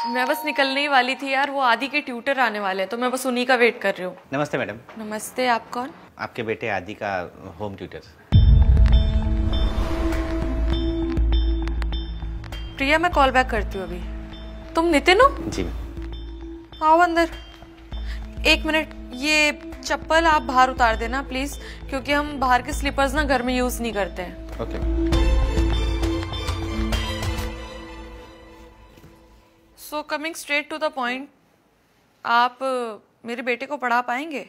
मैं बस निकलने ही वाली थी यार, वो आदि के ट्यूटर आने वाले हैं तो मैं बस उन्हीं का वेट कर रही हूँ। नमस्ते मैडम। नमस्ते, आप कौन? आपके बेटे आदि का होम ट्यूटर। प्रिया, मैं कॉल बैक करती हूँ अभी। तुम नितिन हो? जी। आओ अंदर। एक मिनट, ये चप्पल आप बाहर उतार देना प्लीज, क्योंकि हम बाहर के स्लीपर्स ना घर में यूज नहीं करते हैं। Okay. So coming straight to the point, आप मेरे बेटे को पढ़ा पाएंगे?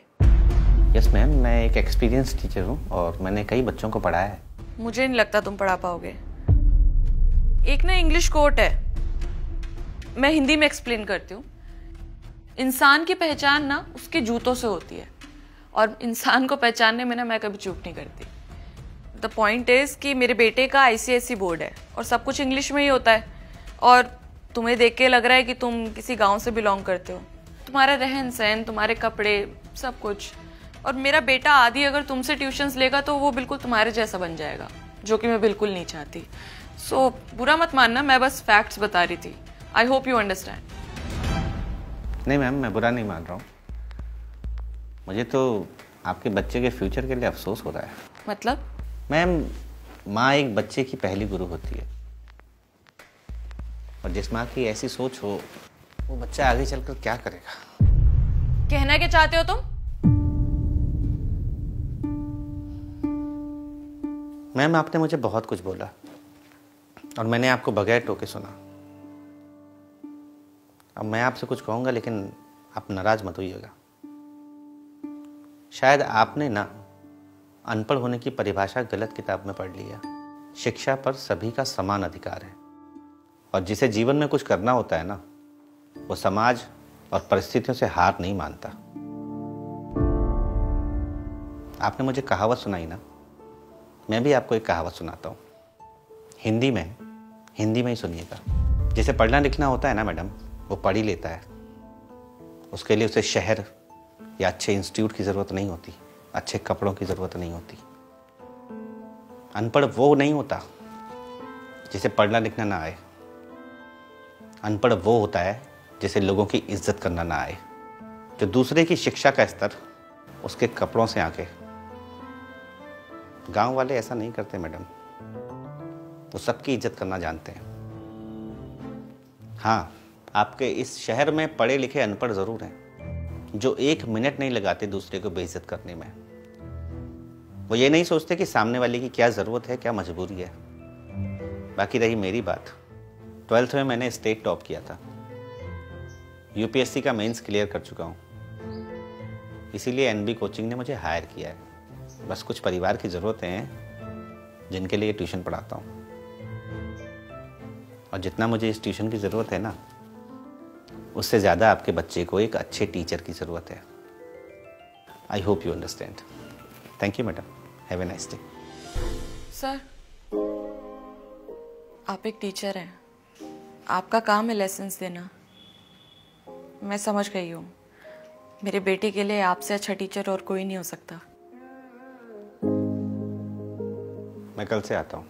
यस मैम, मैं एक एक्सपीरियंस टीचर हूँ और मैंने कई बच्चों को पढ़ाया है। मुझे नहीं लगता तुम पढ़ा पाओगे। एक ना इंग्लिश कोट है, मैं हिंदी में एक्सप्लेन करती हूँ। इंसान की पहचान ना उसके जूतों से होती है, और इंसान को पहचानने में ना मैं कभी चूक नहीं करती। द पॉइंट इज कि मेरे बेटे का आईसीएसई बोर्ड है और सब कुछ इंग्लिश में ही होता है, और तुम्हें देख के लग रहा है कि तुम किसी गांव से बिलोंग करते हो। तुम्हारा रहन सहन, तुम्हारे कपड़े, सब कुछ। और मेरा बेटा आदि अगर तुमसे ट्यूशन्स लेगा तो वो बिल्कुल तुम्हारे जैसा बन जाएगा, जो कि मैं बिल्कुल नहीं चाहती। सो बुरा मत मानना, मैं बस फैक्ट्स बता रही थी। I hope you understand. नहीं मैम, मैं बुरा नहीं मान रहा हूँ। मुझे तो आपके बच्चे के फ्यूचर के लिए अफसोस हो रहा है। मतलब? मैम, माँ एक बच्चे की पहली गुरु होती है, और जिस माँ की ऐसी सोच हो वो बच्चा आगे चलकर क्या करेगा। कहना क्या चाहते हो तुम? मैम, आपने मुझे बहुत कुछ बोला और मैंने आपको बगैर टोके सुना। अब मैं आपसे कुछ कहूँगा, लेकिन आप नाराज मत होइएगा। शायद आपने ना अनपढ़ होने की परिभाषा गलत किताब में पढ़ लिया। शिक्षा पर सभी का समान अधिकार है, और जिसे जीवन में कुछ करना होता है ना, वो समाज और परिस्थितियों से हार नहीं मानता। आपने मुझे कहावत सुनाई ना, मैं भी आपको एक कहावत सुनाता हूँ। हिंदी में ही सुनिएगा। जिसे पढ़ना लिखना होता है ना मैडम, वो पढ़ ही लेता है। उसके लिए उसे शहर या अच्छे इंस्टीट्यूट की ज़रूरत नहीं होती, अच्छे कपड़ों की ज़रूरत नहीं होती। अनपढ़ वो नहीं होता जिसे पढ़ना लिखना ना आए। अनपढ़ वो होता है जिसे लोगों की इज्जत करना ना आए, जो दूसरे की शिक्षा का स्तर उसके कपड़ों से आके। गांव वाले ऐसा नहीं करते मैडम, वो सबकी इज्जत करना जानते हैं। हाँ, आपके इस शहर में पढ़े लिखे अनपढ़ जरूर हैं, जो 1 मिनट नहीं लगाते दूसरे को बेइज्जत करने में। वो ये नहीं सोचते कि सामने वाले की क्या ज़रूरत है, क्या मजबूरी है। बाकी रही मेरी बात, 12th में मैंने स्टेट टॉप किया था, यूपीएससी का मेंस क्लियर कर चुका हूँ, इसीलिए एनबी कोचिंग ने मुझे हायर किया है। बस कुछ परिवार की ज़रूरतें हैं जिनके लिए ट्यूशन पढ़ाता हूँ, और जितना मुझे इस ट्यूशन की ज़रूरत है ना, उससे ज़्यादा आपके बच्चे को एक अच्छे टीचर की ज़रूरत है। I hope you understand. Thank you madam, have a nice day. Sir, आप एक टीचर हैं, आपका काम है लेसन्स देना। मैं समझ गई हूँ, मेरे बेटे के लिए आपसे अच्छा टीचर और कोई नहीं हो सकता। मैं कल से आता हूँ।